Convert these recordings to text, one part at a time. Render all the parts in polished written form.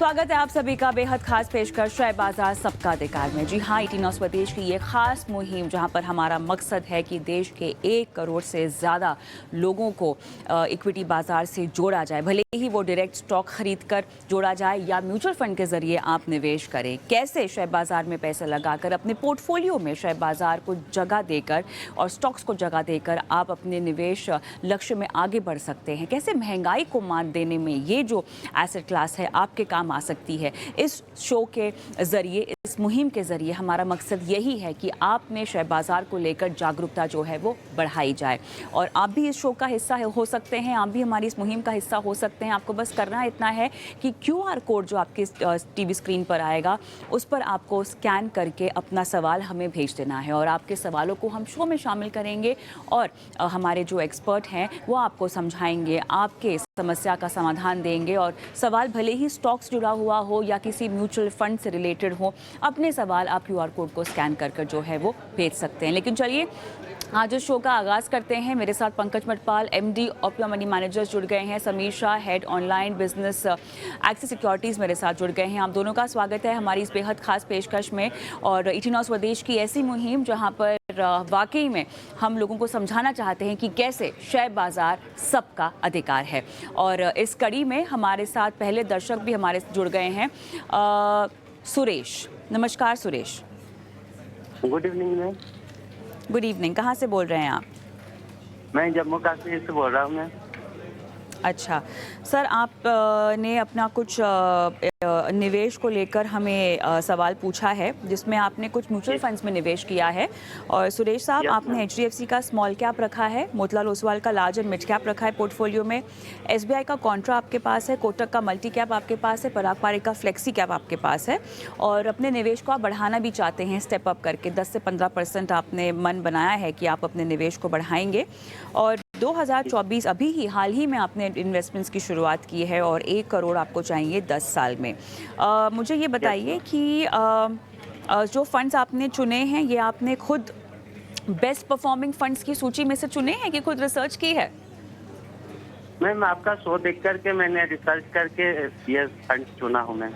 स्वागत है आप सभी का बेहद खास पेशकश शेयर बाजार सबका अधिकार में। जी हाँ, 18 स्वदेश की ये खास मुहिम जहाँ पर हमारा मकसद है कि देश के 1 करोड़ से ज़्यादा लोगों को इक्विटी बाजार से जोड़ा जाए, भले ही वो डायरेक्ट स्टॉक खरीद कर जोड़ा जाए या म्यूचुअल फंड के जरिए आप निवेश करें। कैसे शेयर बाजार में पैसे लगाकर अपने पोर्टफोलियो में शेयर बाजार को जगह देकर और स्टॉक्स को जगह देकर आप अपने निवेश लक्ष्य में आगे बढ़ सकते हैं। कैसे महंगाई को मात देने में ये जो एसेट क्लास है आपके काम आ सकती है। इस शो के जरिए, इस मुहिम के जरिए हमारा मकसद यही है कि आप में शेयर बाजार को लेकर जागरूकता जो है वो बढ़ाई जाए और आप भी इस शो का हिस्सा हो सकते हैं, आप भी हमारी इस मुहिम का हिस्सा हो सकते हैं। आपको बस करना इतना है कि QR कोड जो आपके टीवी स्क्रीन पर आएगा उस पर आपको स्कैन करके अपना सवाल हमें भेज देना है और आपके सवालों को हम शो में शामिल करेंगे और हमारे जो एक्सपर्ट हैं वो आपको समझाएंगे, आपके समस्या का समाधान देंगे। और सवाल भले ही स्टॉक्स जुड़ा हुआ हो या किसी म्यूचुअल फंड से रिलेटेड हो, अपने सवाल आप QR कोड को स्कैन कर जो है वो भेज सकते हैं। लेकिन चलिए आज इस शो का आगाज़ करते हैं। मेरे साथ Pankaj Matpal MD ओपिया money managers जुड़ गए हैं, Sameer Shah head online business axis securities मेरे साथ जुड़ गए हैं। आप दोनों का स्वागत है हमारी इस बेहद खास पेशकश में। और 18 स्वदेश की ऐसी मुहिम जहां पर वाकई में हम लोगों को समझाना चाहते हैं कि कैसे शेयर बाजार सबका अधिकार है। और इस कड़ी में हमारे साथ पहले दर्शक भी हमारे जुड़ गए हैं। सुरेश, नमस्कार Suresh. Good evening ma'am. Good evening, कहाँ से बोल रहे हैं आप? मैं जम्मू कश्मीर से बोल रहा हूँ मैम। अच्छा सर, आप ने अपना कुछ निवेश को लेकर हमें सवाल पूछा है जिसमें आपने कुछ म्यूचुअल फंड्स में निवेश किया है। और सुरेश साहब, आपने HDFC का स्मॉल कैप रखा है, मोतीलाल ओसवाल का लार्ज एंड मिड कैप रखा है पोर्टफोलियो में, SBI का कॉन्ट्रा आपके पास है, कोटक का मल्टी कैप आपके पास है, पराग पारिक का फ्लेक्सी कैप आपके पास है। और अपने निवेश को आप बढ़ाना भी चाहते हैं स्टेप अप करके, 10 से 15% आपने मन बनाया है कि आप अपने निवेश को बढ़ाएंगे। और 2024 अभी ही हाल ही में आपने इन्वेस्टमेंट्स की शुरुआत की है और 1 करोड़ आपको चाहिए 10 साल में। मुझे ये बताइए कि जो फंड्स आपने चुने हैं ये आपने खुद बेस्ट परफॉर्मिंग फंड्स की सूची में से चुने हैं कि खुद रिसर्च की है? मैम आपका शो देख करके मैंने रिसर्च करके ये फंड चुना हूँ मैं।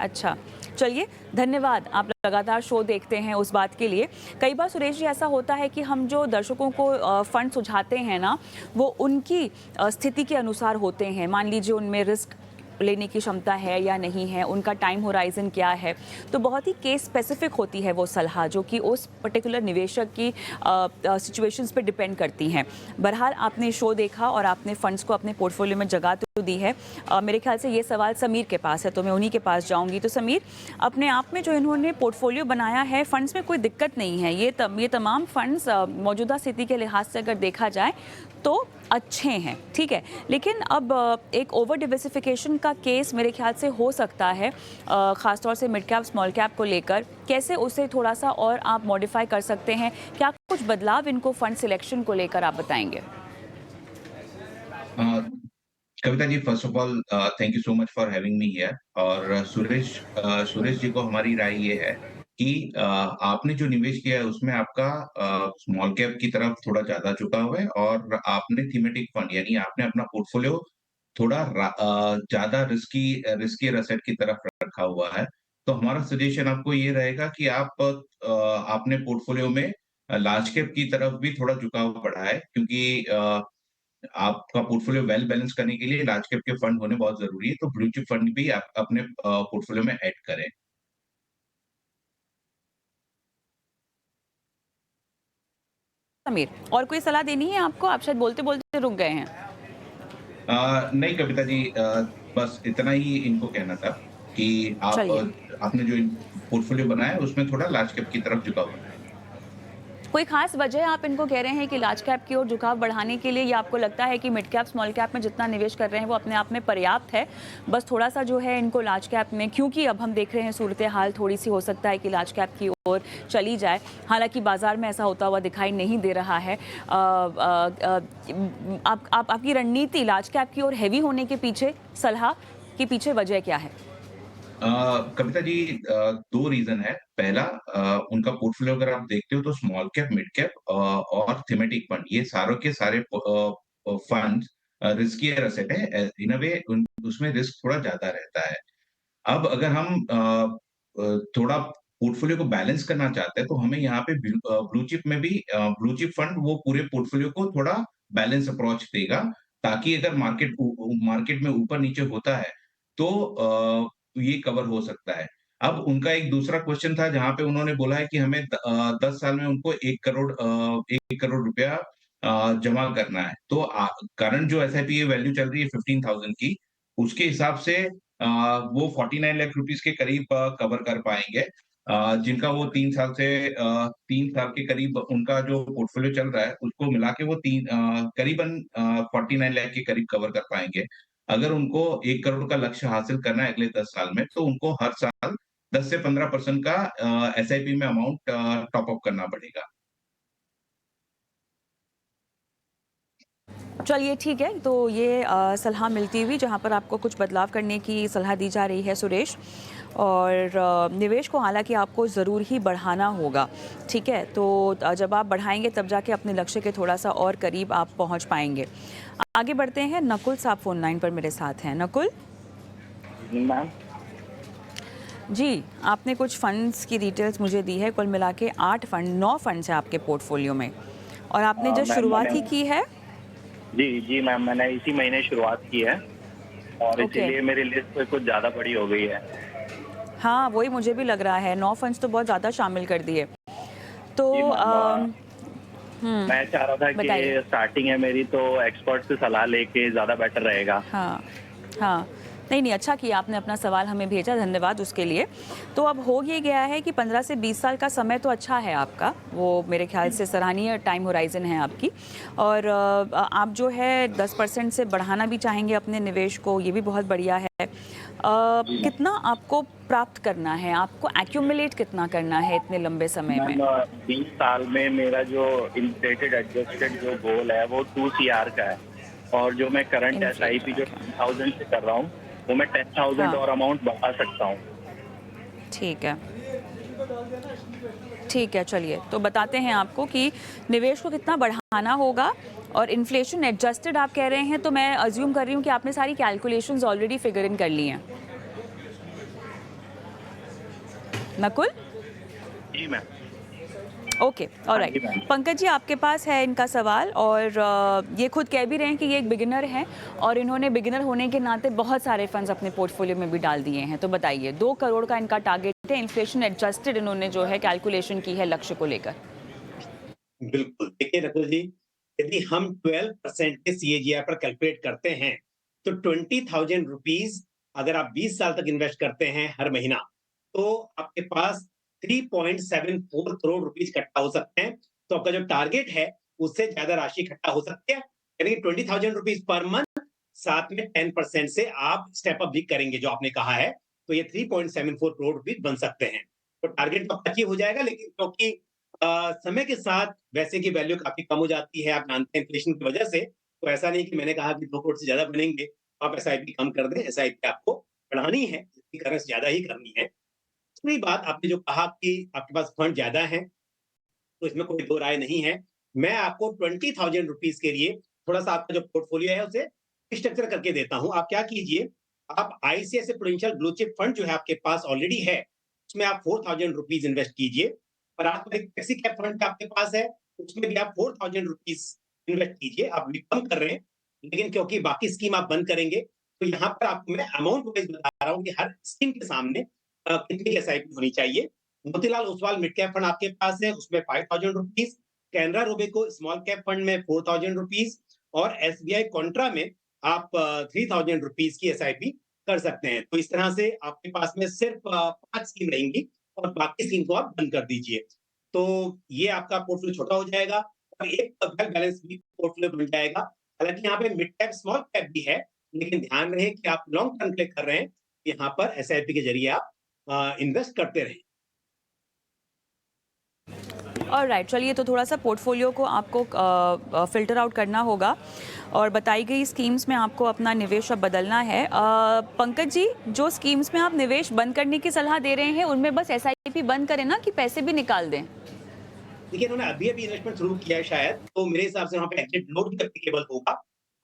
अच्छा, चलिए धन्यवाद, आप लगातार शो देखते हैं उस बात के लिए। कई बार सुरेश जी ऐसा होता है कि हम जो दर्शकों को फंड सुझाते हैं ना, वो उनकी स्थिति के अनुसार होते हैं। मान लीजिए उनमें रिस्क लेने की क्षमता है या नहीं है, उनका टाइम होराइजन क्या है, तो बहुत ही केस स्पेसिफिक होती है वो सलाह जो कि उस पर्टिकुलर निवेशक की सिचुएशंस पे डिपेंड करती हैं। बहरहाल आपने शो देखा और आपने फंड्स को अपने पोर्टफोलियो में जगह तो दी है। मेरे ख्याल से ये सवाल समीर के पास है तो मैं उन्हीं के पास जाऊंगी। तो समीर, अपने आप में जो इन्होंने पोर्टफोलियो बनाया है, फंड्स में कोई दिक्कत नहीं है, ये तमाम फंड्स मौजूदा स्थिति के लिहाज से अगर देखा जाए तो अच्छे हैं, ठीक है। लेकिन अब एक ओवर डिवर्सिफिकेशन का केस मेरे ख्याल से हो सकता है, ख़ासतौर से मिड कैप स्मॉल कैप को लेकर। कैसे उसे थोड़ा सा और आप मॉडिफाई कर सकते हैं? क्या कुछ बदलाव इनको फंड सिलेक्शन को लेकर आप बताएंगे? Kavita ji, first of all thank you so much for having me here. और सुरेश जी को हमारी राय ये है कि आपने जो निवेश किया है उसमें आपका स्मॉल कैप की तरफ थोड़ा ज्यादा झुका हुआ है और आपने थीमेटिक फंड यानी आपने अपना पोर्टफोलियो थोड़ा ज्यादा रिस्की एसेट की तरफ रखा हुआ है। तो हमारा सजेशन आपको ये रहेगा कि आप अपने पोर्टफोलियो में लार्ज कैप की तरफ भी थोड़ा झुकाव बढ़ाए, क्योंकि आपका पोर्टफोलियो वेल बैलेंस करने के लिए लार्ज कैप के फंड होने बहुत ज़रूरी है, तो ब्लू चिप फंड भी आप अपने पोर्टफोलियो में ऐड करें। समीर, और कोई सलाह देनी है आपको? आप शायद बोलते-बोलते रुक गए हैं। नहीं कविता जी, बस इतना ही इनको कहना था कि चलिए, आपने जो पोर्टफोलियो बनाया है उसमें थोड़ा लार्ज कैप की तरफ झुकाव बनाएँ। कोई खास वजह आप इनको कह रहे हैं कि लार्ज कैप की ओर झुकाव बढ़ाने के लिए, या आपको लगता है कि मिड कैप स्मॉल कैप में जितना निवेश कर रहे हैं वो अपने आप में पर्याप्त है, बस थोड़ा सा जो है इनको लार्ज कैप में, क्योंकि अब हम देख रहे हैं सूरत हाल थोड़ी सी हो सकता है कि लार्ज कैप की ओर चली जाए, हालांकि बाजार में ऐसा होता हुआ दिखाई नहीं दे रहा है। आपकी रणनीति लार्ज कैप की ओर हैवी होने के पीछे, सलाह के पीछे वजह क्या है? कविता जी, 2 रीज़न है। पहला, उनका पोर्टफोलियो अगर आप देखते हो तो स्मॉल कैप, मिड कैप और थीमेटिक फंड, ये सारों के सारे फंड्स रिस्कियर एसेट है। इन अ वे उसमें रिस्क थोड़ा ज़्यादा रहता है। अब अगर हम थोड़ा पोर्टफोलियो को बैलेंस करना चाहते हैं, तो हमें यहाँ पे ब्लू चिप में भी ब्लू चिप फंड वो पूरे पोर्टफोलियो को थोड़ा बैलेंस अप्रोच देगा, ताकि अगर मार्केट में ऊपर-नीचे होता है, तो ये कवर हो सकता है। अब उनका एक दूसरा क्वेश्चन था जहाँ पे उन्होंने बोला है कि हमें 10 साल में उनको 1 करोड़ रुपया जमा करना है। तो करंट जो एसआईपी की वैल्यू चल रही है 15,000 की, उसके हिसाब से वो 49 लाख रुपीस के करीब कवर कर पाएँगे। जिनका वो 3 साल के करीब उनका जो पोर्टफोलियो चल रहा है, उसको मिला के वो करीबन 49 लाख के करीब कवर कर पाएँगे। अगर उनको 1 करोड़ का लक्ष्य हासिल करना है अगले 10 साल में, तो उनको हर साल 10 से 15% का एसआईपी में अमाउंट टॉप अप करना पड़ेगा। चलिए ठीक है, तो ये सलाह मिलती हुई जहाँ पर आपको कुछ बदलाव करने की सलाह दी जा रही है सुरेश, और निवेश को हालांकि आपको ज़रूर ही बढ़ाना होगा, ठीक है? तो जब आप बढ़ाएंगे तब जाके अपने लक्ष्य के थोड़ा सा और करीब आप पहुँच पाएंगे। आगे बढ़ते हैं, नकुल साहब फ़ोन लाइन पर मेरे साथ हैं। नकुल मैम। जी, आपने कुछ फंड्स की डिटेल्स मुझे दी है, कुल मिला के 9 फंड्स हैं आपके पोर्टफोलियो में, और आपने जो मैम शुरुआत ही मैंने की है। जी, जी मैम, मैंने इसी महीने शुरुआत की है और ओके, इसीलिए मेरी लिस्ट पे कुछ ज़्यादा बड़ी हो गई है। हाँ, वही मुझे भी लग रहा है, 9 फंड्स तो बहुत ज़्यादा शामिल कर दिए। तो जी मैम, हुँ, मैं चाह रहा था बताइए। कि स्टार्टिंग है मेरी, तो एक्सपर्ट से सलाह लेके ज़्यादा बेटर रहेगा। हाँ, हाँ। नहीं, नहीं, अच्छा किया आपने अपना सवाल हमें भेजा, धन्यवाद उसके लिए। तो अब हो ये गया है कि 15 से 20 साल का समय तो अच्छा है आपका, वो मेरे ख़्याल से सराहनीय टाइम होराइज़न है आपकी, और आप जो है 10% से बढ़ाना भी चाहेंगे अपने निवेश को, ये भी बहुत बढ़िया है। जी मैम। कितना आपको प्राप्त करना है? आपको एक्यूमुलेट कितना करना है इतने लंबे समय में? मैम 20 साल में मेरा जो इन्फ्लेटेड एडजस्टेड जो गोल है वो 2 सीआर का है, और जो मैं करंट एसआईपी इन्फ्लेशन, जो ओके। 10,000 से कर रहा हूँ, वो मैं 10,000 हाँ, और अमाउंट बढ़ा सकता हूँ। ठीक है। ठीक है, चलिए तो बताते हैं आपको कि निवेश को कितना बढ़ाना होगा, और इन्फ्लेशन एडजस्टेड आप कह रहे हैं, तो मैं अज्यूम कर रही हूँ कि आपने सारी कैलकुलेशंस ऑलरेडी फिगर इन कर ली हैं। नकुल? जी मैम। ओके, हाँ ऑलराइट। जी मैम। पंकज जी, आपके पास है इनका सवाल, और ये खुद कह भी रहे हैं कि ये एक बिगिनर हैं, और इन्होंने बिगिनर होने के नाते बहुत सारे फंड्स अपने पोर्टफोलियो में भी डाल दिए हैं। तो बताइए, 2 करोड़ का इनका टारगेट है, इन्फ्लेशन एडजस्टेड इन्होंने जो है कैलकुलेशन की है लक्ष्य को लेकर। बिल्कुल। देखिए रकुल जी, यदि हम 12% के सीएजीआर पर कैलकुलेट करते हैं, तो ₹20,000 अगर आप 20 साल तक इन्वेस्ट करते हैं हर महीना, तो आपके पास 3.74 करोड़ रुपीज़ इकट्ठा हो सकते हैं। तो आपका जो टारगेट है, उससे ज़्यादा राशि इकट्ठा हो सकती है। यानी कि ₹20,000 पर मंथ, साथ में 10% से आप स्टेप अप भी करेंगे, जो आपने कहा है, तो ये 3.74 करोड़ रुपीज़ बन सकते हैं। तो टारगेट तो आपका अचीव हो जाएगा, लेकिन क्योंकि समय के साथ वैसे की वैल्यू काफ़ी कम हो जाती है, आप जानते हैं इन्फ्लेशन की वजह से, तो ऐसा नहीं कि मैंने कहा कि 2 करोड़ से ज़्यादा बनेंगे, आप एसआईपी कम कर दें, एसआईपी आपको बढ़ानी है, जितनी करें ज़्यादा ही करनी है। दूसरी बात आपने जो कहा कि आपके पास फंड ज़्यादा है, तो इसमें कोई दो राय नहीं है। मैं आपको ₹20,000 के लिए थोड़ा-सा आपका जो पोर्टफोलियो है उसे स्ट्रक्चर करके देता हूँ। आप क्या कीजिए, आप ICICI prudential blue chip fund जो है आपके पास ऑलरेडी है, उसमें आप ₹4,000 इन्वेस्ट कीजिए, और आपको एक फ्लेक्सी कैप फंड आपके पास है, उसमें भी आप ₹4,000 इन्वेस्ट कीजिए। आप अभी कम कर रहे हैं, लेकिन क्योंकि बाकी स्कीम आप बंद करेंगे, तो यहाँ पर आपको मैं अमाउंट वाइज़ बता रहा हूँ कि हर स्कीम के सामने कितनी एसआईपी होनी चाहिए। Motilal Oswal mid cap fund आपके पास है, उसमें ₹5,000, Canara Robeco small cap fund में ₹4,000, और एसबीआई कॉन्ट्रा में आप ₹3,000 की एसआईपी कर सकते हैं। तो इस तरह से आपके पास में सिर्फ 5 स्कीम रहेंगी, और बाकी स्कीम को आप बंद कर दीजिए। तो ये आपका पोर्टफोलियो छोटा हो जाएगा, और एक वेल बैलेंस भी पोर्टफोलियो बन जाएगा। हालाँकि यहाँ पे मिड कैप, स्मॉल कैप भी है, लेकिन ध्यान रहे कि आप लॉन्ग टर्म के लिए कर रहे हैं, यहाँ पर एसआईपी के ज़रिए आप इन्वेस्ट करते रहें। ऑलराइट, चलिए तो थोड़ा सा पोर्टफोलियो को आपको फ़िल्टर आउट करना होगा, और बताई गई स्कीम्स में आपको अपना निवेश अब बदलना है। पंकज जी, जो स्कीम्स में आप निवेश बंद करने की सलाह दे रहे हैं, उनमें बस एसआईपी बंद करें ना, कि पैसे भी निकाल दें? देखिए, उन्होंने अभी-अभी इन्वेस्टमेंट शुरू किया है शायद, तो मेरे हिसाब से वहाँ पे एग्ज़िट लोड भी एप्लीकेबल होगा।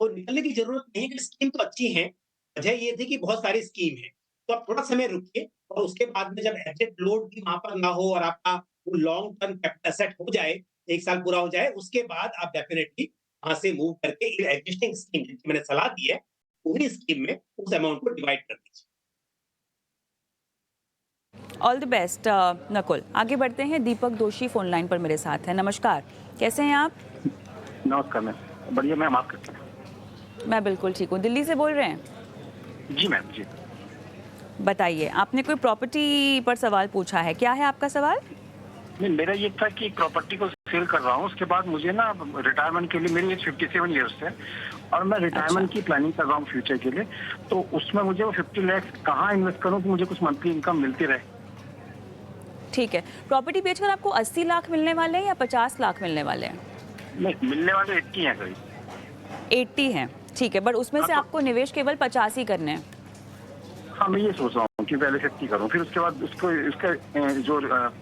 तो निकलने की ज़रूरत नहीं है, कि स्कीम तो अच्छी हैं। वजह ये थी कि बहुत सारी स्कीम हैं। तो आप थोड़ा समय रुकिए और उसके बाद में जब एग्जिट लोड भी वहाँ पर ना हो और आपका वो लॉन्ग टर्म कैपिटल एसेट हो जाए, 1 साल पूरा हो जाए, उसके बाद आप डेफिनिटली वहाँ से मूव करके एग्जिस्टिंग स्कीम जिनकी मैंने सलाह दी है, उन्हीं स्कीम में उस अमाउंट को डिवाइड कर दीजिए। All the best Nakul. आगे बढ़ते हैं, दीपक दोषी फोन लाइन पर मेरे साथ हैं। नमस्कार, कैसे हैं आप? नमस्कार मैम, बढ़िया मैम, आप कैसे हैं? मैं बिल्कुल ठीक हूँ। दिल्ली से बोल रहे हैं? जी मैम, जी। बताइए, आपने कोई प्रॉपर्टी पर सवाल पूछा है, क्या है आपका सवाल? नहीं, मेरा ये था कि प्रॉपर्टी को सेल कर रहा हूँ, उसके बाद मुझे ना रिटायरमेंट के लिए, मेरी एज 57 ईयर्स है और मैं रिटायरमेंट की प्लानिंग कर रहा हूँ फ्यूचर के लिए, तो उसमें मुझे वो 50 लाख कहाँ इन्वेस्ट करूँ कि मुझे कुछ मंथली इनकम मिलती रहे? ठीक है, प्रॉपर्टी बेचकर आपको 80 लाख मिलने वाले हैं या 50 लाख मिलने वाले हैं? नहीं, मिलने वाले 80 हैं करीब। 80 हैं, ठीक है, बट उसमें से हाँ, आपको निवेश केवल 50 ही करने हैं। हाँ, मैं ये सोच रहा हूँ कि पहले 50 करूँ, फिर उसके बाद उसको इसका जो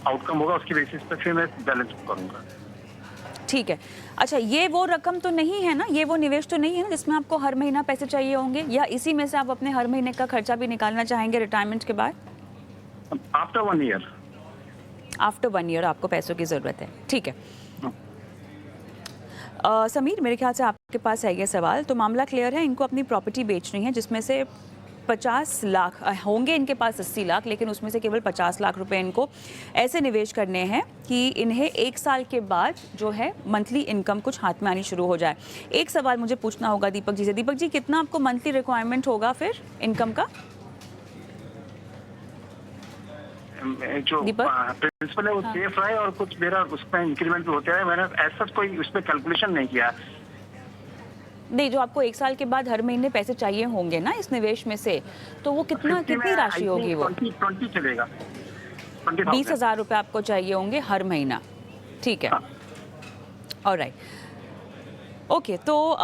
आउटकम होगा उसकी बेसिस पर फिर मैं बैलेंस करूँगा। ठीक है, अच्छा, ये वो रकम तो नहीं है ना, ये वो निवेश तो नहीं है ना जिसमें आपको हर महीना पैसे चाहिए होंगे, या इसी में से आप अपने हर महीने का खर्चा भी निकालना चाहेंगे रिटायरमेंट के बाद? After 1 year. आफ्टर 1 ईयर आपको पैसों की ज़रूरत है, ठीक है। समीर, मेरे ख्याल से आपके पास है ये सवाल, तो मामला क्लियर है। इनको अपनी प्रॉपर्टी बेचनी है जिसमें से 50 लाख होंगे, इनके पास 80 लाख, लेकिन उसमें से केवल 50 लाख रुपए इनको ऐसे निवेश करने हैं कि इन्हें 1 साल के बाद जो है मंथली इनकम कुछ हाथ में आनी शुरू हो जाए। एक सवाल मुझे पूछना होगा दीपक जी से। दीपक जी, कितना आपको मंथली रिक्वायरमेंट होगा फिर इनकम का? जो प्रिंसिपल है वो सेफ रहे और कुछ मेरा उसमें इंक्रीमेंट भी होता है। मैंने ऐसा कोई उस पर कैलकुलेशन नहीं किया। नहीं, जो आपको 1 साल के बाद हर महीने पैसे चाहिए होंगे ना इस निवेश में से, तो वो कितनी राशि होगी? वो 20 चलेगा, 20,000 रुपये आपको चाहिए होंगे हर महीना, ठीक है। ऑलराइट, ओके, तो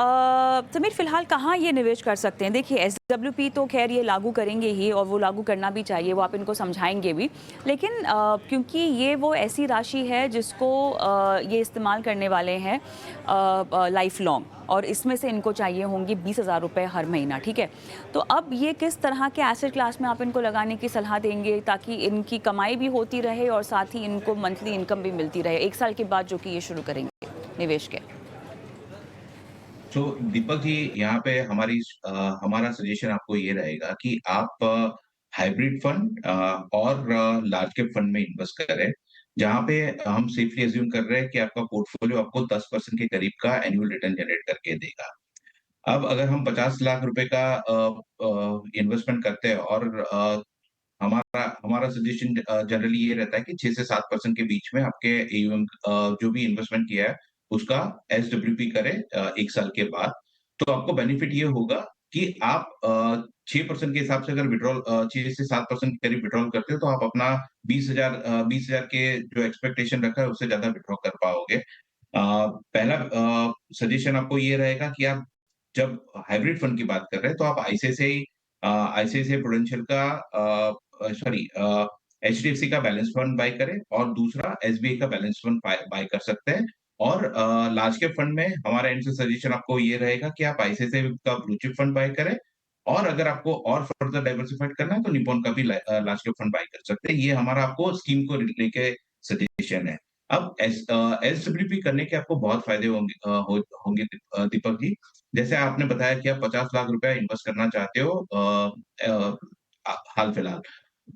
समीर, फिलहाल कहाँ ये निवेश कर सकते हैं? देखिए, SWP तो खैर ये लागू करेंगे ही और वो लागू करना भी चाहिए, वो आप इनको समझाएंगे भी, लेकिन क्योंकि ये वो ऐसी राशि है जिसको ये इस्तेमाल करने वाले हैं लाइफ लॉन्ग, और इसमें से इनको चाहिए होंगे 20,000 रुपये हर महीना, ठीक है। तो अब ये किस तरह के एसेट क्लास में आप इनको लगाने की सलाह देंगे ताकि इनकी कमाई भी होती रहे और साथ ही इनको मंथली इनकम भी मिलती रहे 1 साल के बाद जो कि ये शुरू करेंगे निवेश के? तो दीपक जी, यहाँ पे हमारा सजेशन आपको ये रहेगा कि आप हाइब्रिड फंड और लार्ज कैप फंड में इन्वेस्ट करें, जहाँ पे हम सेफली अज्यूम कर रहे हैं कि आपका पोर्टफोलियो आपको 10% के करीब का एनुअल रिटर्न जनरेट करके देगा। अब अगर हम 50 लाख रुपए का इन्वेस्टमेंट करते हैं और हमारा हमारा सजेशन जनरली ये रहता है कि 6 से 7% के बीच में आपके एयूएम जो भी इन्वेस्टमेंट किया है उसका एसडब्ल्यूपी करें 1 साल के बाद। तो आपको बेनिफिट ये होगा कि आप 6% के हिसाब से अगर 6 से 7% के करीब विथड्रॉल करते हो तो आप अपना 20,000 के जो एक्सपेक्टेशन रखा है उससे ज़्यादा विथड्रॉ कर पाओगे। पहला सजेशन आपको ये रहेगा कि आप जब हाइब्रिड फंड की बात कर रहे हैं तो आप आईसीआईसीआई प्रूडेंशियल का सॉरी एचडीएफसी का बैलेंस फंड बाय करें और दूसरा एसबीआई का बैलेंस फंड बाय कर सकते हैं। और लार्ज कैप फंड में हमारा एंड से सजेशन आपको ये रहेगा कि आप आईसीआईसीआई का ब्लू चिप फंड बाय करें, और अगर आपको और फर्दर डाइवर्सिफाइड करना है तो निप्पॉन का भी लार्ज कैप फंड बाय कर सकते हैं। ये हमारा आपको स्कीम को लेके सजेशन है। अब एसडब्ल्यूपी करने के आपको बहुत फायदे होंगे दीपक जी। जैसे आपने बताया कि आप 50 लाख रुपया इन्वेस्ट करना चाहते हो हाल फिलहाल।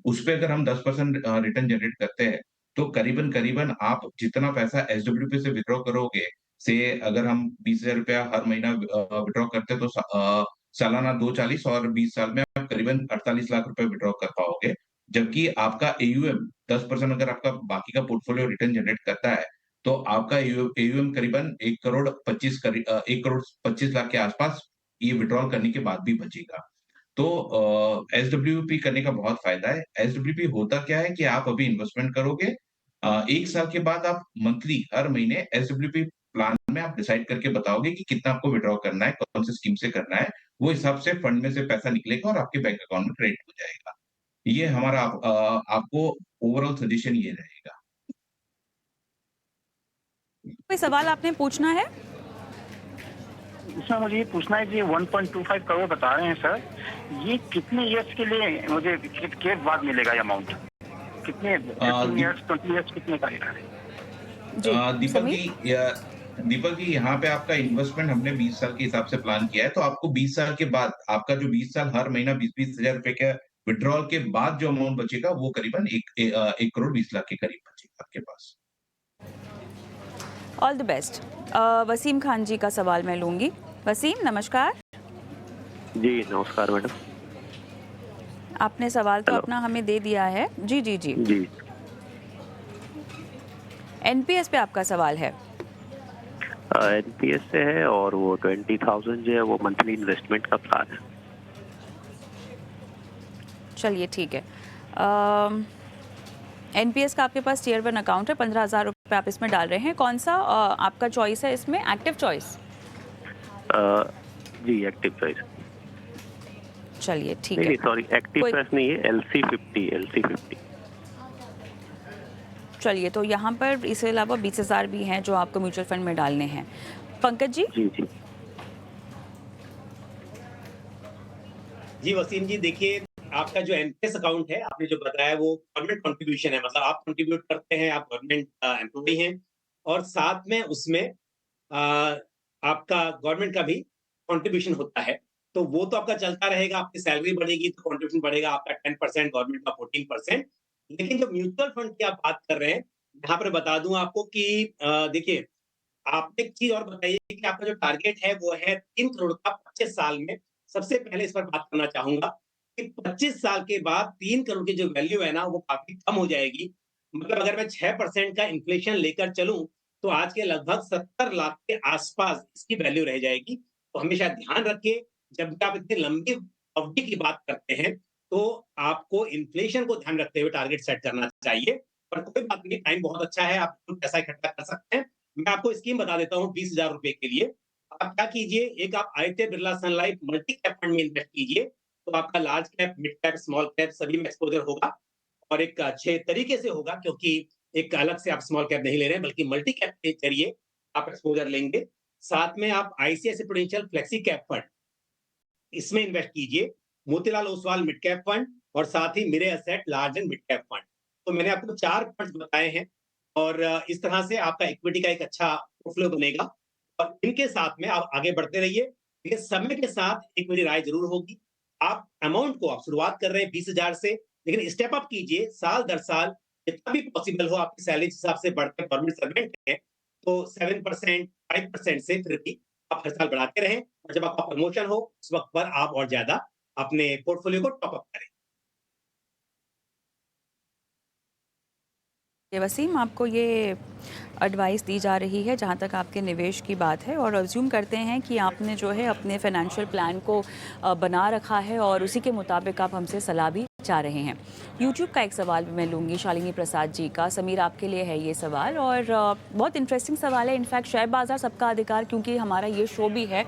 उसपे अगर हम 10% रिटर्न जनरेट करते हैं, तो करीबन-करीबन आप जितना पैसा एसडब्ल्यूपी से विथड्रॉ करोगे, से अगर हम 20,000 रुपया हर महीना विथड्रॉ करते हैं तो सालाना 240 और 20 साल में आप करीबन 48 लाख रुपए विथड्रॉ कर पाओगे। जबकि आपका एयूएम 10% अगर आपका बाकी का पोर्टफोलियो रिटर्न जनरेट करता है, तो आपका एयूएम करीबन 1 करोड़ 25 लाख के आसपास ये विथड्रॉल करने के बाद भी बचेगा। तो एसडब्ल्यूपी करने का बहुत फायदा है। एसडब्ल्यूपी होता क्या है कि आप अभी इन्वेस्टमेंट करोगे, 1 साल के बाद आप मंथली हर महीने एसडब्ल्यूपी प्लान में आप डिसाइड करके बताओगे कि कितना आपको विथड्रॉ करना है, कौन से स्कीम से करना है, वो हिसाब से फंड में से पैसा निकलेगा और आपके बैंक अकाउंट में क्रेडिट हो जाएगा। ये हमारा आपको ओवरऑल सजेशन ये रहेगा। कोई सवाल आपने पूछना है? इसमें मुझे ये पूछना है कि 1.25 करोड़ बता रहे हैं सर, ये कितने ईयर्स के लिए मुझे के बाद मिलेगा ये अमाउंट? कितने 15 ईयर्स, 20 ईयर्स, कितने का है? जी दीपक जी यहाँ पे आपका इन्वेस्टमेंट हमने 20 साल के हिसाब से प्लान किया है, तो आपको 20 साल के बाद आपका जो 20 साल हर महीना 20-20 हजार रुपए का विड्रॉल के बाद जो अमाउंट बचेगा वो करीबन 1 करोड़ 20 लाख के करीब बचेगा आपके पास। All the best. Wasim Khan ji का सवाल मैं लूंगी। वसीम नमस्कार। जी नमस्कार मैडम। आपने सवाल तो हेलो। अपना हमें दे दिया है। जी जी जी, जी एनपीएस पे आपका सवाल है। एनपीएस से है और वो 20,000 जो है वो मंथली इन्वेस्टमेंट का प्लान है। चलिए ठीक है। एनपीएस का आपके पास टियर 1 अकाउंट है, 15,000 रुपये आप इसमें डाल रहे हैं। कौन सा आपका चॉइस है इसमें? Active choice? जी एक्टिव चॉइस। चलिए ठीक नहीं है। नहीं सॉरी, एक्टिव कोई- चॉइस नहीं है, LC50। चलिए तो यहाँ पर इसके अलावा 20,000 भी हैं जो आपको म्यूचुअल फंड में डालने हैं। पंकज जी। जी जी जी वसीम जी, देखिए आपका जो एनपीएस अकाउंट है, आपने जो बताया वो गवर्नमेंट कंट्रीब्यूशन है, मतलब आप कंट्रीब्यूट करते हैं, आप गवर्नमेंट एम्प्लॉय हैं, और साथ में उसमें अ, आपका गवर्नमेंट का भी कंट्रीब्यूशन होता है। तो वो तो आपका चलता रहेगा, आपकी सैलरी बढ़ेगी तो कंट्रीब्यूशन बढ़ेगा, आपका 10%, गवर्नमेंट का 14%। लेकिन जो म्यूचुअल फंड की आप बात कर रहे हैं, यहाँ पर बता दूं आपको कि देखिए, आपने एक चीज और बताइए कि आपका जो टारगेट है वो है 3 करोड़ का 25 साल में। सबसे पहले इस पर बात करना चाहूंगा कि 25 साल के बाद 3 करोड़ की जो वैल्यू है ना, वो काफी कम हो जाएगी। मतलब अगर मैं 6% का इन्फ्लेशन लेकर चलूं तो आज के लगभग 70 लाख के आसपास इसकी वैल्यू रह जाएगी। तो हमेशा ध्यान रखिए, जब भी आप इतनी लंबी अवधि की बात करते हैं तो आपको इन्फ्लेशन को ध्यान रखते हुए टारगेट सेट करना चाहिए। पर कोई बात नहीं, टाइम बहुत अच्छा है, आप पैसा इकट्ठा कर सकते हैं। मैं आपको स्कीम बता देता हूँ 20,000 रुपए के लिए। आप क्या कीजिए, एक आप आदित्य बिरला सन लाइफ मल्टी कैप फंड में इन्वेस्ट कीजिए, तो आपका large cap, mid cap, small cap सभी में एक्सपोजर होगा, और एक अच्छे तरीके से होगा, क्योंकि एक अलग से आप स्मॉल कैप नहीं ले रहे हैं बल्कि मल्टी कैप के जरिए आप एक्सपोजर लेंगे। साथ में आप ICICI prudential flexi cap fund, इसमें इन्वेस्ट कीजिए, Motilal Oswal mid cap fund, और साथ ही मेरे asset large and mid cap fund. तो मैंने आपको 4 फंड्स बताए हैं, और इस तरह से आपका इक्विटी का एक अच्छा पोर्टफोलियो बनेगा, और इनके साथ में आप आगे बढ़ते रहिए। लेकिन समय के साथ एक मेरी राय जरूर होगी, आप अमाउंट को आप शुरुआत कर रहे हैं 20,000 से, लेकिन स्टेप अप कीजिए साल दर साल, जितना भी पॉसिबल हो। आपकी सैलरी के हिसाब से बढ़ते गवर्नमेंट सर्वेंट है तो 7%, 5% से फिर भी आप हर साल बढ़ाते रहें, और जब आपका प्रमोशन हो उस वक्त पर आप और ज्यादा अपने पोर्टफोलियो को टॉप अप करें। ये वसीम, आपको ये एडवाइस दी जा रही है जहाँ तक आपके निवेश की बात है, और अज्यूम करते हैं कि आपने जो है अपने फाइनेंशियल प्लान को बना रखा है और उसी के मुताबिक आप हमसे सलाह भी चाह रहे हैं। यूट्यूब का एक सवाल भी मैं लूँगी शालिनी प्रसाद जी का। समीर, आपके लिए है ये सवाल, और बहुत इंटरेस्टिंग सवाल है। इनफैक्ट शेयर बाज़ार सबका अधिकार, क्योंकि हमारा ये शो भी है,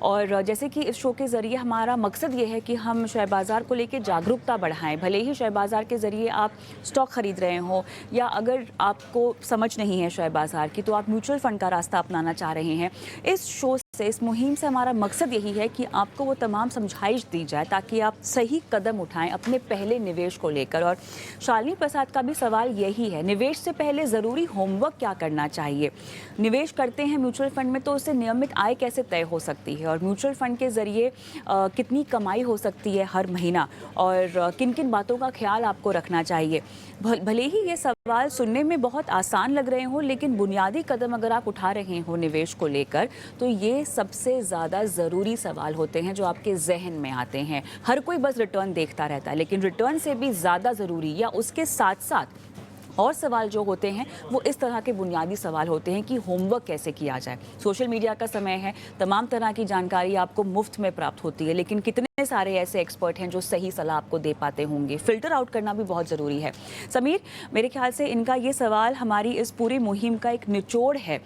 और जैसे कि इस शो के ज़रिए हमारा मकसद ये है कि हम शेयर बाज़ार को लेकर जागरूकता बढ़ाएं। भले ही शेयर बाज़ार के ज़रिए आप स्टॉक खरीद रहे हो, या अगर आपको समझ नहीं है शेयर बाज़ार की तो आप म्यूचुअल फ़ंड का रास्ता अपनाना चाह रहे हैं, इस शो से, इस मुहिम से हमारा मकसद यही है कि आपको वो तमाम समझाइश दी जाए ताकि आप सही कदम उठाएं अपने पहले निवेश को लेकर। और शालिनी प्रसाद का भी सवाल यही है, निवेश से पहले ज़रूरी होमवर्क क्या करना चाहिए? निवेश करते हैं म्यूचुअल फंड में तो उससे नियमित आय कैसे तय हो सकती है, और म्यूचुअल फंड के ज़रिए कितनी कमाई हो सकती है हर महीना, और किन किन बातों का ख्याल आपको रखना चाहिए? भले ही ये सवाल सुनने में बहुत आसान लग रहे हों, लेकिन बुनियादी कदम अगर आप उठा रहे हो निवेश को लेकर तो ये सबसे ज़्यादा ज़रूरी सवाल होते हैं जो आपके जहन में आते हैं। हर कोई बस रिटर्न देखता रहता है, लेकिन रिटर्न से भी ज़्यादा ज़रूरी, या उसके साथ साथ और सवाल जो होते हैं वो इस तरह के बुनियादी सवाल होते हैं कि होमवर्क कैसे किया जाए। सोशल मीडिया का समय है, तमाम तरह की जानकारी आपको मुफ्त में प्राप्त होती है, लेकिन कितने सारे ऐसे एक्सपर्ट हैं जो सही सलाह आपको दे पाते होंगे? फिल्टर आउट करना भी बहुत ज़रूरी है। समीर, मेरे ख्याल से इनका ये सवाल हमारी इस पूरी मुहिम का एक निचोड़ है,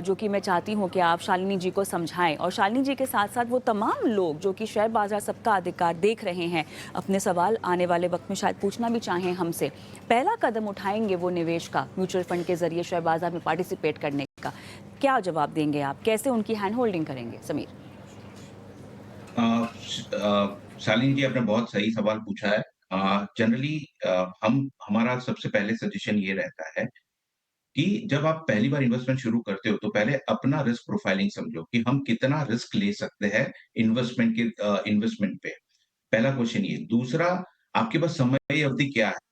जो कि मैं चाहती हूँ कि आप शालिनी जी को समझाएं, और शालिनी जी के साथ साथ वो तमाम लोग जो कि शेयर बाज़ार सबका अधिकार देख रहे हैं, अपने सवाल आने वाले वक्त में शायद पूछना भी चाहें हमसे। पहला कदम उठाएंगे वो निवेश का, म्यूचुअल फंड के ज़रिए शेयर बाज़ार में पार्टिसिपेट करने का, क्या जवाब देंगे आप? कैसे उनकी हैंड होल्डिंग करेंगे? समीर। शालिनी जी आपने बहुत सही सवाल पूछा है। जनरली हम हमारा सबसे पहले सजेशन ये रहता है कि जब आप पहली बार इन्वेस्टमेंट शुरू करते हो, तो पहले अपना रिस्क प्रोफाइलिंग समझो कि हम कितना रिस्क ले सकते हैं इन्वेस्टमेंट पे। पहला क्वेश्चन ये। दूसरा, आपके पास समय अवधि क्या है?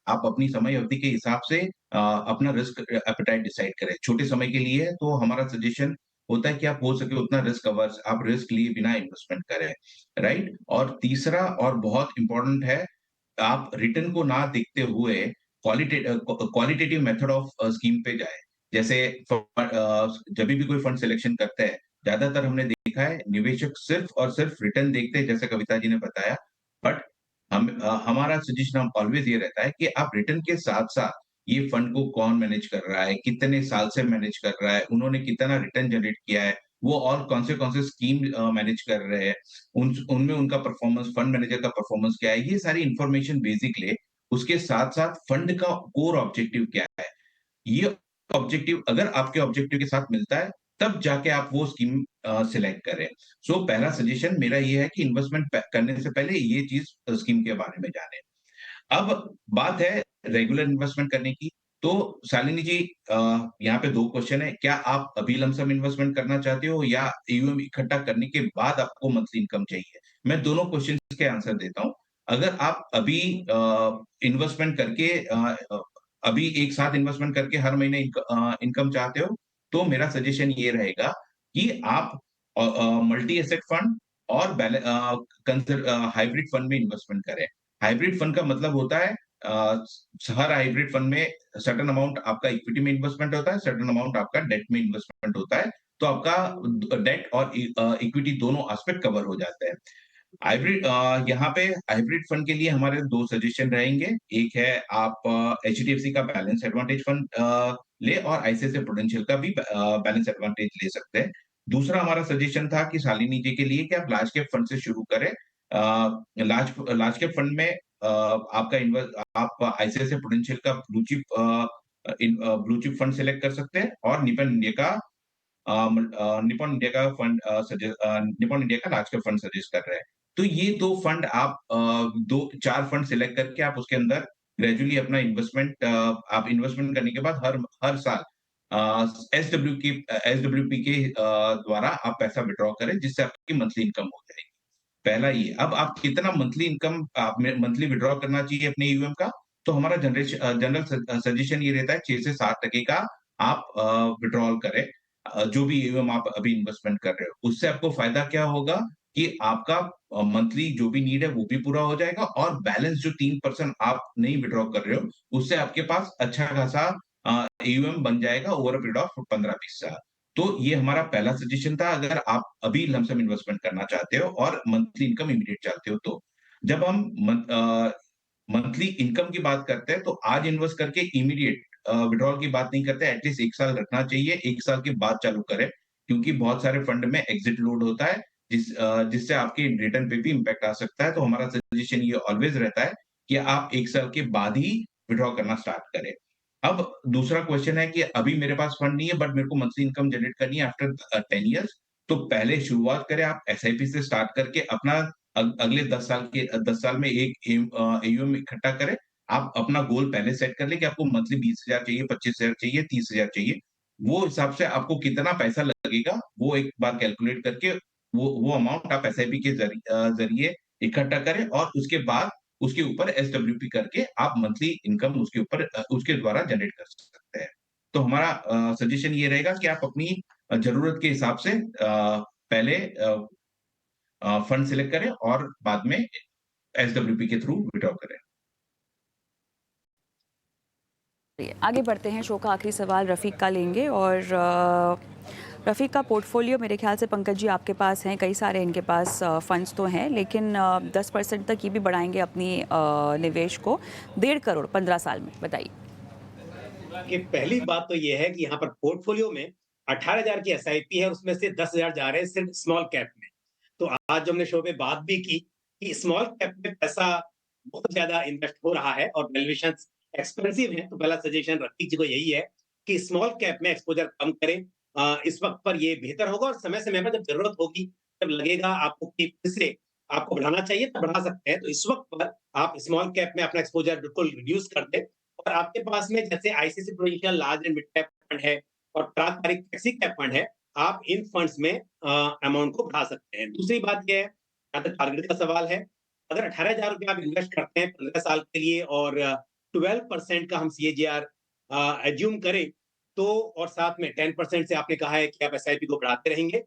आप अपनी समय अवधि के हिसाब से अपना रिस्क एपेटाइट डिसाइड करें। छोटे समय के लिए है तो हमारा सजेशन होता है कि आप हो सके उतना रिस्क अवर्स आप रिस्क लिए बिना इन्वेस्टमेंट करें, राइट? और तीसरा और बहुत इम्पोर्टेंट है, आप रिटर्न को ना देखते हुए क्वालिटेटिव मेथड ऑफ स्कीम पे जाएँ। जैसे जभी भी कोई फंड सिलेक्शन करते हैं, ज़्यादातर हमने देखा है निवेशक सिर्फ और सिर्फ रिटर्न देखते हैं जैसे कविता जी ने बताया। बट हमारा सजेशन ऑलवेज ये रहता है कि आप रिटर्न के साथ-साथ ये फंड को कौन मैनेज कर रहा है, कितने साल से मैनेज कर रहा है, उन्होंने कितना रिटर्न जनरेट किया है, वो और कौन से स्कीम मैनेज कर रहे हैं, उनमें उनका परफॉर्मेंस, फंड मैनेजर का परफॉर्मेंस क्या है, ये सारी इन्फॉर्मेशन बेसिक ले। उसके साथ-साथ फंड का कोर ऑब्जेक्टिव क्या है? ये ऑब्जेक्टिव अगर आपके ऑब्जेक्टिव के साथ मिलता है, तब जाके आप वो स्कीम सिलेक्ट करें। सो पहला सजेशन मेरा ये है कि इन्वेस्टमेंट करने से पहले ये चीज़ स्कीम के बारे में जानें। अब बात है रेगुलर इन्वेस्टमेंट करने की, तो शालिनी जी यहाँ पे 2 क्वेश्चन है। क्या आप अभी लमसम इन्वेस्टमेंट करना चाहते हो या एयूएम इकट्ठा करने के बाद आपको मंथली इनकम चाहिए? मैं दोनों क्वेश्चन्स के आंसर देता हूँ। अगर आप अभी इन्वेस्टमेंट करके अभी एक साथ इन्वेस्टमेंट करके हर महीने इनकम चाहते हो, तो मेरा सजेशन ये रहेगा कि आप मल्टी एसेट फंड और हाइब्रिड फंड में इन्वेस्टमेंट करें। हाइब्रिड फंड का मतलब होता है हर हाइब्रिड फंड में सर्टेन अमाउंट आपका इक्विटी में इन्वेस्टमेंट होता है, सर्टेन अमाउंट आपका डेट में इन्वेस्टमेंट होता है। तो आपका डेट और इक्विटी दोनों एस्पेक्ट कवर हो जाते हैं। यहाँ पे हाइब्रिड फंड के लिए हमारे 2 सजेशन रहेंगे। एक है आप एचडीएफसी का बैलेंस एडवांटेज फंड ले और आईसीआईसीआई प्रूडेंशियल का भी बैलेंस एडवांटेज ले सकते हैं। दूसरा हमारा सजेशन था कि शालिनी जी के लिए कि आप लार्ज कैप फंड से शुरू करें। लार्ज कैप फंड में आप आईसीआईसीआई प्रूडेंशियल का ब्लू चिप फंड सेलेक्ट कर सकते हैं और निपॉन इंडिया का लार्ज कैप फंड सजेस्ट कर रहे हैं। तो ये 2 फंड आप 4 फंड सिलेक्ट करके आप उसके अंदर ग्रेजुअली अपना आप इन्वेस्टमेंट करने के बाद हर हर साल एसडब्ल्यूपी के द्वारा आप पैसा विथड्रॉ करें जिससे आपकी मंथली इनकम हो जाएगी। पहला ये। अब आप कितना मंथली इनकम आप मंथली विथड्रॉ करना चाहिए अपने ईयूएम का, तो हमारा जनरल सजेशन ये रहता है 6 से 7% का आप विथड्रॉल करें। जो भी ईयूएम आप अभी इन्वेस्टमेंट कर रहे हो, उससे आपको फायदा क्या होगा कि आपका मंथली जो भी नीड है वो भी पूरा हो जाएगा और बैलेंस जो 3% आप नहीं विथड्रॉ कर रहे हो, उससे आपके पास अच्छा खासा ईयूएम बन जाएगा ओवर अ पीरियड ऑफ 15-20 साल। तो ये हमारा पहला सजेशन था अगर आप अभी लमसम इन्वेस्टमेंट करना चाहते हो और मंथली इनकम इमीडिएट चाहते हो तो। जब हम मंथली इनकम की बात करते हैं तो आज इन्वेस्ट करके इमीडिएट विथड्रॉल की बात नहीं करते, एटलीस्ट 1 साल रखना चाहिए, 1 साल के बाद चालू करें, क्योंकि बहुत सारे फंड में एग्जिट लोड होता है जिससे आपके रिटर्न पे भी इम्पैक्ट आ सकता है। तो हमारा सजेशन ये ऑलवेज रहता है कि आप 1 साल के बाद ही विथड्रॉ करना स्टार्ट करें। अब दूसरा क्वेश्चन है कि अभी मेरे पास फंड नहीं है बट मेरे को मंथली इनकम जनरेट करनी है आफ्टर 10 इयर्स, तो पहले शुरुआत करें आप एसआईपी से स्टार्ट करके अपना अगले 10 साल में एक एयूएम इकट्ठा करें। आप अपना गोल पहले सेट कर लें कि आपको मंथली 20,000 चाहिए, 25,000 चाहिए, 30,000 चाहिए। वो हिसाब से आपको कितना पैसा लगेगा, वो एक बार कैलकुलेट करके वो अमाउंट आप एसआईपी के ज़रिए इकट्ठा करें और उसके बाद उसके ऊपर एसडब्ल्यूपी करके आप मंथली इनकम उसके द्वारा जनरेट कर सकते हैं। तो हमारा सजेशन ये रहेगा कि आप अपनी ज़रूरत के हिसाब से पहले फंड सिलेक्ट करें और बाद में एसडब्ल्यूपी के थ्रू विथड्रॉ करें। आगे बढ़ते हैं। शो का आखिरी सवाल रफ़ीक का लेंगे और रफ़ीक का पोर्टफोलियो मेरे ख्याल से पंकज जी आपके पास हैं, कई सारे इनके पास फंड्स तो हैं, लेकिन 10% तक ये भी बढ़ाएंगे अपनी निवेश को 1.5 करोड़ 15 साल में। बताइए। कि पहली बात तो ये है कि यहाँ पर पोर्टफोलियो में 18,000 की एसआईपी है, उसमें से 10,000 जा रहे हैं सिर्फ स्मॉल कैप में। तो आज जो हमने शो में बात भी की कि स्मॉल कैप में पैसा बहुत ज्यादा इन्वेस्ट हो रहा है और वैल्यूएशन एक्सपेंसिव है, तो पहला सजेशन रफीक जी को यही है कि स्मॉल कैप में एक्सपोजर कम करें इस वक्त पर ये बेहतर होगा, और समय समय पर जब जरूरत होगी, जब लगेगा आपको कि फिर से आपको बढ़ाना चाहिए, तो बढ़ा सकते हैं। तो इस वक्त पर आप स्मॉल कैप में अपना एक्सपोजर बिल्कुल रिड्यूस कर दें, और आपके पास में जैसे ICC prudential large and mid cap fund है और पारंपरिक फ्लेक्सी कैप फंड है, आप इन फंड्स में अमाउंट को बढ़ा सकते हैं। दूसरी बात ये है, जहाँ तक टारगेट का सवाल है, अगर 18,000 रुपए आप इन्वेस्ट करते हैं 15 साल के लिए, और 12% का हम सीएजीआर एज्यूम करें, तो और साथ में 10% से आपने कहा है कि आप एसआईपी को बढ़ाते रहेंगे,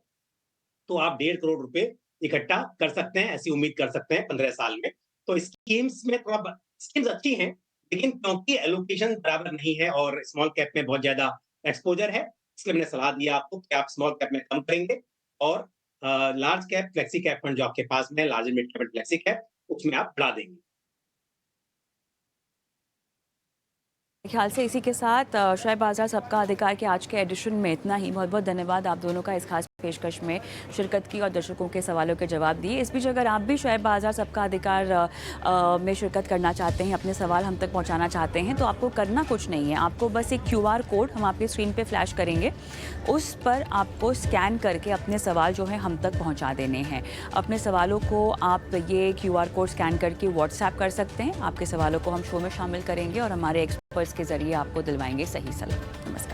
तो आप 1.5 करोड़ रुपए इकट्ठा कर सकते हैं, ऐसी उम्मीद कर सकते हैं 15 साल में। तो स्कीम्स में थोड़ा स्कीम्स अच्छी हैं, लेकिन क्योंकि एलोकेशन बराबर नहीं है और स्मॉल कैप में बहुत ज्यादा एक्सपोजर है, इसलिए मैंने सलाह दिया आपको कि आप स्मॉल कैप में कम करेंगे, और large cap flexi cap fund जो आपके पास में large mid cap flexi cap, उसमें आप बढ़ा देंगे। ख्याल से इसी के साथ शेयर बाजार सबका अधिकार के आज के एडिशन में इतना ही। बहुत बहुत धन्यवाद आप दोनों का इस खास पेशकश में शिरकत की और दर्शकों के सवालों के जवाब दिए। इस बीच अगर आप भी शेयर बाजार सबका अधिकार में शिरकत करना चाहते हैं, अपने सवाल हम तक पहुंचाना चाहते हैं, तो आपको करना कुछ नहीं है। आपको बस एक QR कोड हम आपकी स्क्रीन पे फ्लैश करेंगे, उस पर आपको स्कैन करके अपने सवाल जो है हम तक पहुँचा देने हैं। अपने सवालों को आप ये QR कोड स्कैन करके व्हाट्सएप कर सकते हैं। आपके सवालों को हम शो में शामिल करेंगे और हमारे एक्सपर्ट्स के जरिए आपको दिलवाएंगे सही सलाह। नमस्कार।